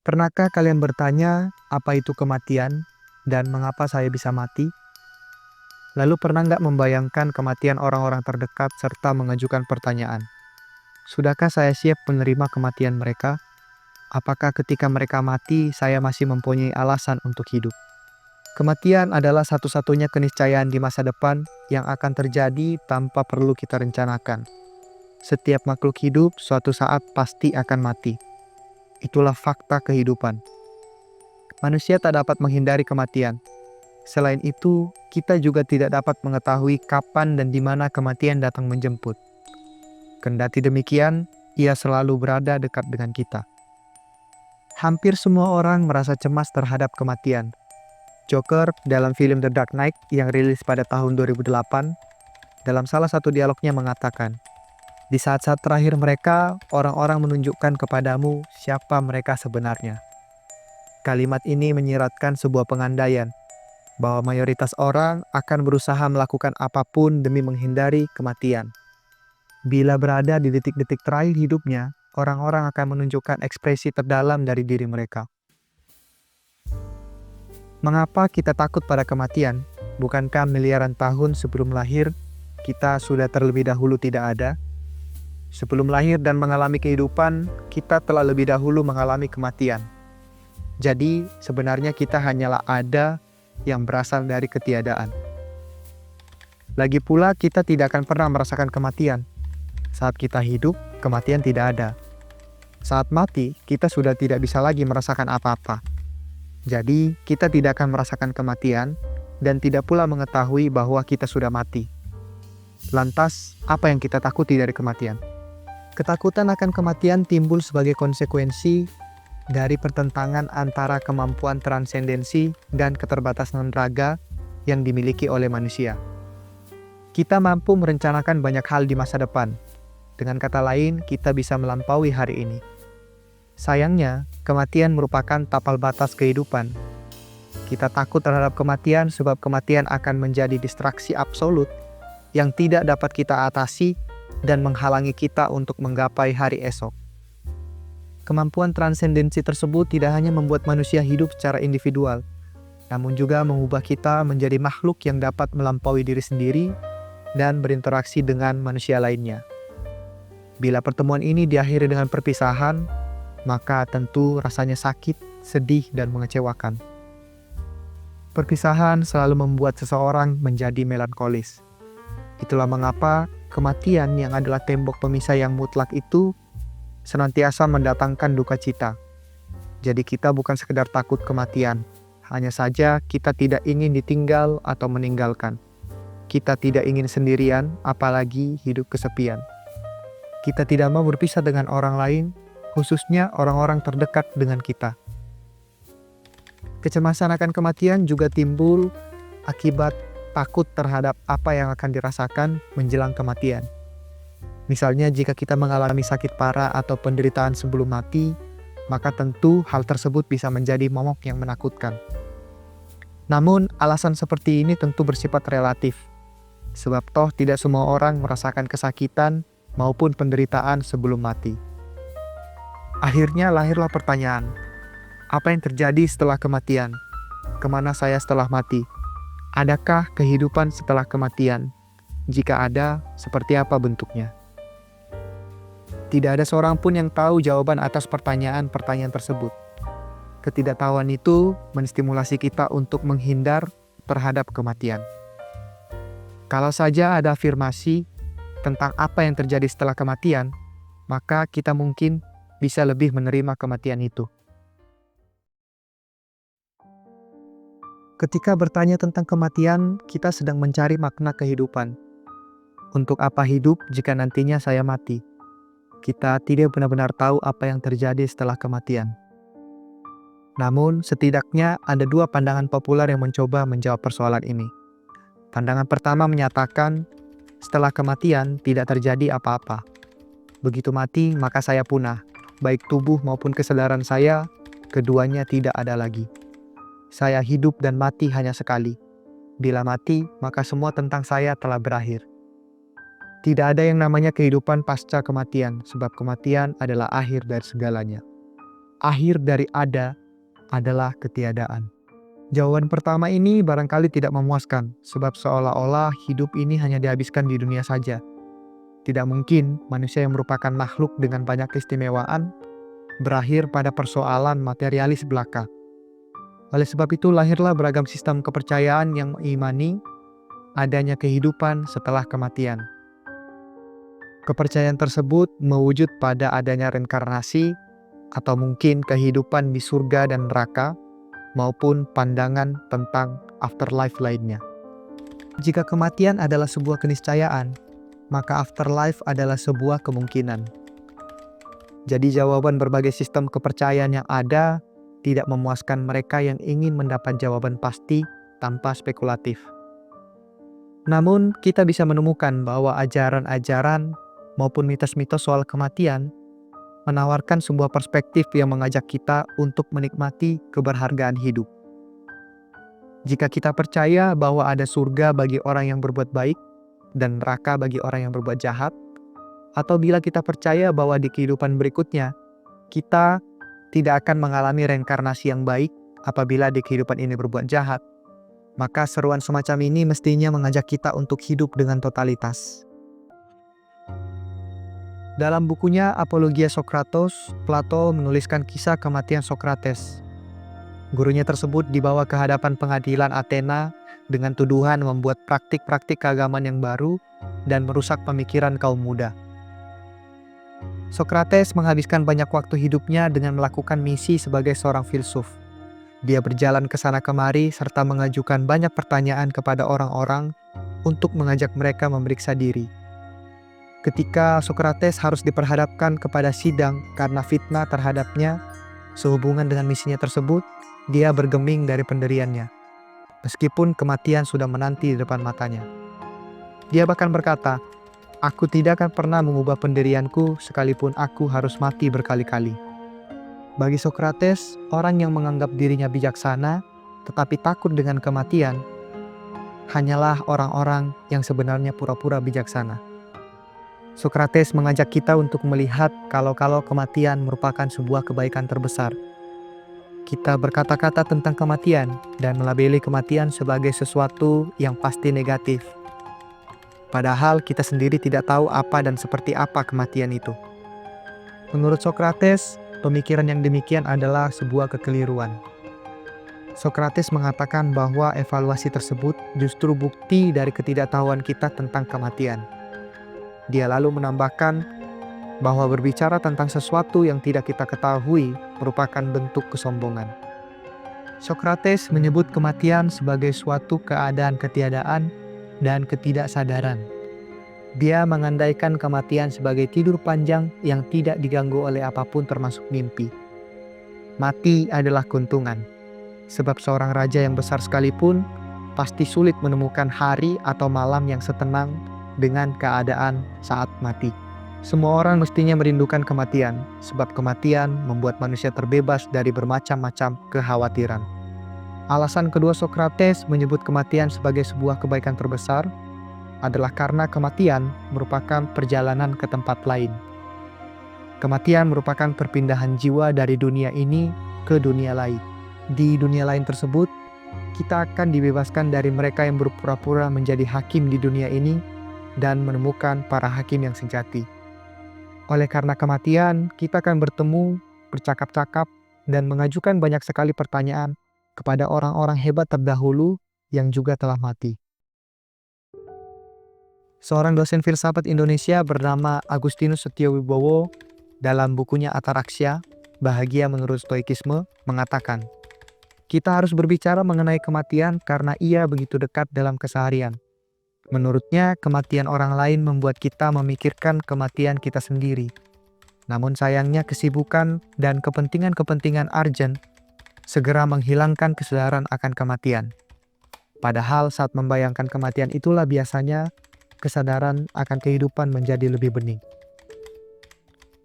Pernahkah kalian bertanya, apa itu kematian dan mengapa saya bisa mati? Lalu pernah nggak membayangkan kematian orang-orang terdekat serta mengajukan pertanyaan, sudahkah saya siap menerima kematian mereka? Apakah ketika mereka mati, saya masih mempunyai alasan untuk hidup? Kematian adalah satu-satunya keniscayaan di masa depan yang akan terjadi tanpa perlu kita rencanakan. Setiap makhluk hidup suatu saat pasti akan mati. Itulah fakta kehidupan. Manusia tak dapat menghindari kematian. Selain itu, kita juga tidak dapat mengetahui kapan dan di mana kematian datang menjemput. Kendati demikian, ia selalu berada dekat dengan kita. Hampir semua orang merasa cemas terhadap kematian. Joker dalam film The Dark Knight yang rilis pada tahun 2008, dalam salah satu dialognya mengatakan, "Di saat-saat terakhir mereka, orang-orang menunjukkan kepadamu siapa mereka sebenarnya." Kalimat ini menyiratkan sebuah pengandaian bahwa mayoritas orang akan berusaha melakukan apapun demi menghindari kematian. Bila berada di detik-detik terakhir hidupnya, orang-orang akan menunjukkan ekspresi terdalam dari diri mereka. Mengapa kita takut pada kematian? Bukankah miliaran tahun sebelum lahir, kita sudah terlebih dahulu tidak ada? Sebelum lahir dan mengalami kehidupan, kita telah lebih dahulu mengalami kematian. Jadi, sebenarnya kita hanyalah ada yang berasal dari ketiadaan. Lagi pula, kita tidak akan pernah merasakan kematian. Saat kita hidup, kematian tidak ada. Saat mati, kita sudah tidak bisa lagi merasakan apa-apa. Jadi, kita tidak akan merasakan kematian dan tidak pula mengetahui bahwa kita sudah mati. Lantas, apa yang kita takuti dari kematian? Ketakutan akan kematian timbul sebagai konsekuensi dari pertentangan antara kemampuan transendensi dan keterbatasan raga yang dimiliki oleh manusia. Kita mampu merencanakan banyak hal di masa depan. Dengan kata lain, kita bisa melampaui hari ini. Sayangnya, kematian merupakan tapal batas kehidupan. Kita takut terhadap kematian sebab kematian akan menjadi distraksi absolut yang tidak dapat kita atasi dan menghalangi kita untuk menggapai hari esok. Kemampuan transendensi tersebut tidak hanya membuat manusia hidup secara individual, namun juga mengubah kita menjadi makhluk yang dapat melampaui diri sendiri dan berinteraksi dengan manusia lainnya. Bila pertemuan ini diakhiri dengan perpisahan, maka tentu rasanya sakit, sedih, dan mengecewakan. Perpisahan selalu membuat seseorang menjadi melankolis. Itulah mengapa kematian yang adalah tembok pemisah yang mutlak itu senantiasa mendatangkan duka cita. Jadi kita bukan sekedar takut kematian, hanya saja kita tidak ingin ditinggal atau meninggalkan. Kita tidak ingin sendirian, apalagi hidup kesepian. Kita tidak mau berpisah dengan orang lain, khususnya orang-orang terdekat dengan kita. Kecemasan akan kematian juga timbul akibat takut terhadap apa yang akan dirasakan menjelang kematian. Misalnya jika kita mengalami sakit parah atau penderitaan sebelum mati, maka tentu hal tersebut bisa menjadi momok yang menakutkan. Namun, alasan seperti ini tentu bersifat relatif, sebab toh tidak semua orang merasakan kesakitan maupun penderitaan sebelum mati. Akhirnya lahirlah pertanyaan, apa yang terjadi setelah kematian? Kemana saya setelah mati? Adakah kehidupan setelah kematian? Jika ada, seperti apa bentuknya? Tidak ada seorang pun yang tahu jawaban atas pertanyaan-pertanyaan tersebut. Ketidaktahuan itu menstimulasi kita untuk menghindar terhadap kematian. Kalau saja ada afirmasi tentang apa yang terjadi setelah kematian, maka kita mungkin bisa lebih menerima kematian itu. Ketika bertanya tentang kematian, kita sedang mencari makna kehidupan. Untuk apa hidup jika nantinya saya mati? Kita tidak benar-benar tahu apa yang terjadi setelah kematian. Namun, setidaknya ada dua pandangan populer yang mencoba menjawab persoalan ini. Pandangan pertama menyatakan, setelah kematian tidak terjadi apa-apa. Begitu mati, maka saya punah. Baik tubuh maupun kesadaran saya, keduanya tidak ada lagi. Saya hidup dan mati hanya sekali. Bila mati, maka semua tentang saya telah berakhir. Tidak ada yang namanya kehidupan pasca kematian, sebab kematian adalah akhir dari segalanya. akhir dari ada adalah ketiadaan? Jawaban pertama ini barangkali tidak memuaskan, sebab seolah-olah hidup ini hanya dihabiskan di dunia saja. Tidak mungkin manusia yang merupakan makhluk dengan banyak keistimewaan berakhir pada persoalan materialis belaka. Oleh sebab itu lahirlah beragam sistem kepercayaan yang mengimani adanya kehidupan setelah kematian. Kepercayaan tersebut mewujud pada adanya reinkarnasi atau mungkin kehidupan di surga dan neraka maupun pandangan tentang afterlife lainnya. Jika kematian adalah sebuah keniscayaan, maka afterlife adalah sebuah kemungkinan. Jadi jawaban berbagai sistem kepercayaan yang ada tidak memuaskan mereka yang ingin mendapat jawaban pasti tanpa spekulatif. Namun, kita bisa menemukan bahwa ajaran-ajaran maupun mitos-mitos soal kematian menawarkan sebuah perspektif yang mengajak kita untuk menikmati keberhargaan hidup. Jika kita percaya bahwa ada surga bagi orang yang berbuat baik dan neraka bagi orang yang berbuat jahat, atau bila kita percaya bahwa di kehidupan berikutnya kita tidak akan mengalami reinkarnasi yang baik apabila di kehidupan ini berbuat jahat, maka seruan semacam ini mestinya mengajak kita untuk hidup dengan totalitas. Dalam bukunya Apologia Sokratos, Plato menuliskan kisah kematian Sokrates. Gurunya tersebut dibawa ke hadapan pengadilan Athena dengan tuduhan membuat praktik-praktik keagamaan yang baru dan merusak pemikiran kaum muda. Sokrates menghabiskan banyak waktu hidupnya dengan melakukan misi sebagai seorang filsuf. Dia berjalan ke sana kemari serta mengajukan banyak pertanyaan kepada orang-orang untuk mengajak mereka memeriksa diri. Ketika Sokrates harus diperhadapkan kepada sidang karena fitnah terhadapnya sehubungan dengan misinya tersebut, dia bergeming dari pendiriannya, meskipun kematian sudah menanti di depan matanya. Dia bahkan berkata, "Aku tidak akan pernah mengubah pendirianku sekalipun aku harus mati berkali-kali." Bagi Sokrates, orang yang menganggap dirinya bijaksana tetapi takut dengan kematian hanyalah orang-orang yang sebenarnya pura-pura bijaksana. Sokrates mengajak kita untuk melihat kalau kematian merupakan sebuah kebaikan terbesar. Kita berkata-kata tentang kematian dan melabeli kematian sebagai sesuatu yang pasti negatif. Padahal kita sendiri tidak tahu apa dan seperti apa kematian itu. Menurut Sokrates, pemikiran yang demikian adalah sebuah kekeliruan. Sokrates mengatakan bahwa evaluasi tersebut justru bukti dari ketidaktahuan kita tentang kematian. Dia lalu menambahkan bahwa berbicara tentang sesuatu yang tidak kita ketahui merupakan bentuk kesombongan. Sokrates menyebut kematian sebagai suatu keadaan ketiadaan dan ketidaksadaran. Dia mengandaikan kematian sebagai tidur panjang yang tidak diganggu oleh apapun termasuk mimpi. Mati adalah keuntungan, sebab seorang raja yang besar sekalipun pasti sulit menemukan hari atau malam yang setenang dengan keadaan saat mati. Semua orang mestinya merindukan kematian, sebab kematian membuat manusia terbebas dari bermacam-macam kekhawatiran. Alasan kedua Sokrates menyebut kematian sebagai sebuah kebaikan terbesar adalah karena kematian merupakan perjalanan ke tempat lain. Kematian merupakan perpindahan jiwa dari dunia ini ke dunia lain. Di dunia lain tersebut, kita akan dibebaskan dari mereka yang berpura-pura menjadi hakim di dunia ini dan menemukan para hakim yang sejati. Oleh karena kematian, kita akan bertemu, bercakap-cakap, dan mengajukan banyak sekali pertanyaan kepada orang-orang hebat terdahulu yang juga telah mati. Seorang dosen filsafat Indonesia bernama Agustinus Setiowibowo dalam bukunya Ataraxia, Bahagia Menurut Stoikisme, mengatakan, kita harus berbicara mengenai kematian karena ia begitu dekat dalam keseharian. Menurutnya, kematian orang lain membuat kita memikirkan kematian kita sendiri. Namun sayangnya kesibukan dan kepentingan-kepentingan urgent segera menghilangkan kesadaran akan kematian. Padahal saat membayangkan kematian itulah biasanya kesadaran akan kehidupan menjadi lebih bening.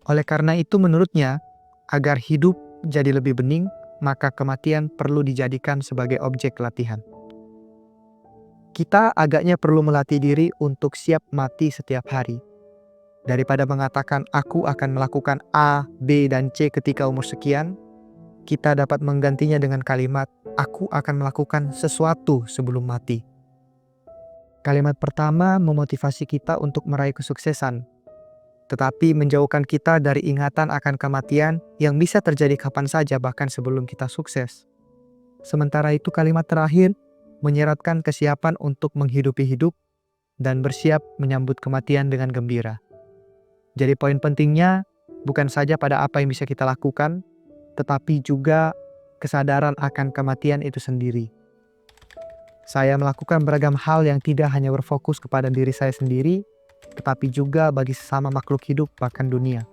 Oleh karena itu menurutnya, agar hidup jadi lebih bening, maka kematian perlu dijadikan sebagai objek latihan. Kita agaknya perlu melatih diri untuk siap mati setiap hari. Daripada mengatakan aku akan melakukan A, B, dan C ketika umur sekian, kita dapat menggantinya dengan kalimat, "Aku akan melakukan sesuatu sebelum mati." Kalimat pertama memotivasi kita untuk meraih kesuksesan, tetapi menjauhkan kita dari ingatan akan kematian yang bisa terjadi kapan saja bahkan sebelum kita sukses. Sementara itu kalimat terakhir menyeratkan kesiapan untuk menghidupi hidup dan bersiap menyambut kematian dengan gembira. Jadi poin pentingnya bukan saja pada apa yang bisa kita lakukan, tetapi juga kesadaran akan kematian itu sendiri. Saya melakukan beragam hal yang tidak hanya berfokus kepada diri saya sendiri, tetapi juga bagi sesama makhluk hidup bahkan dunia.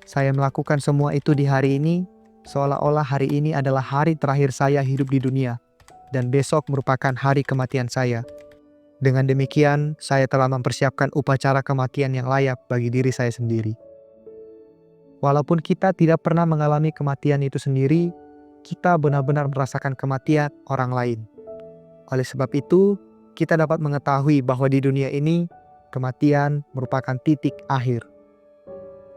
Saya melakukan semua itu di hari ini, seolah-olah hari ini adalah hari terakhir saya hidup di dunia, dan besok merupakan hari kematian saya. Dengan demikian, saya telah mempersiapkan upacara kematian yang layak bagi diri saya sendiri. Walaupun kita tidak pernah mengalami kematian itu sendiri, kita benar-benar merasakan kematian orang lain. Oleh sebab itu, kita dapat mengetahui bahwa di dunia ini, kematian merupakan titik akhir.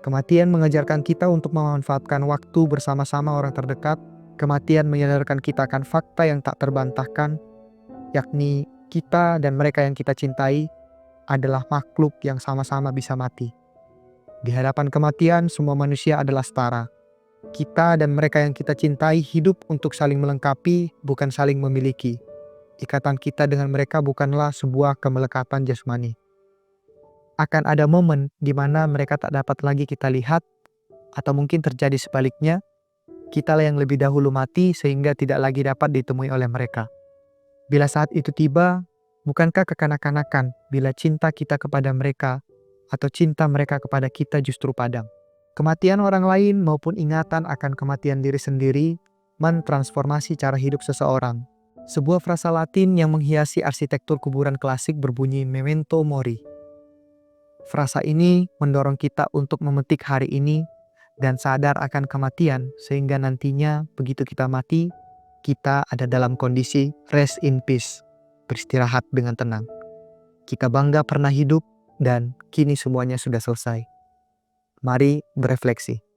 Kematian mengajarkan kita untuk memanfaatkan waktu bersama-sama orang terdekat. Kematian menyadarkan kita akan fakta yang tak terbantahkan, yakni kita dan mereka yang kita cintai adalah makhluk yang sama-sama bisa mati. Di hadapan kematian, semua manusia adalah setara. Kita dan mereka yang kita cintai hidup untuk saling melengkapi, bukan saling memiliki. Ikatan kita dengan mereka bukanlah sebuah kemelekatan jasmani. Akan ada momen di mana mereka tak dapat lagi kita lihat, atau mungkin terjadi sebaliknya, kitalah yang lebih dahulu mati sehingga tidak lagi dapat ditemui oleh mereka. Bila saat itu tiba, bukankah kekanak-kanakan bila cinta kita kepada mereka atau cinta mereka kepada kita justru padam? Kematian orang lain maupun ingatan akan kematian diri sendiri mentransformasi cara hidup seseorang. Sebuah frasa Latin yang menghiasi arsitektur kuburan klasik berbunyi memento mori. Frasa ini mendorong kita untuk memetik hari ini dan sadar akan kematian sehingga nantinya begitu kita mati, kita ada dalam kondisi rest in peace, beristirahat dengan tenang. Kita bangga pernah hidup dan kini semuanya sudah selesai. Mari berefleksi.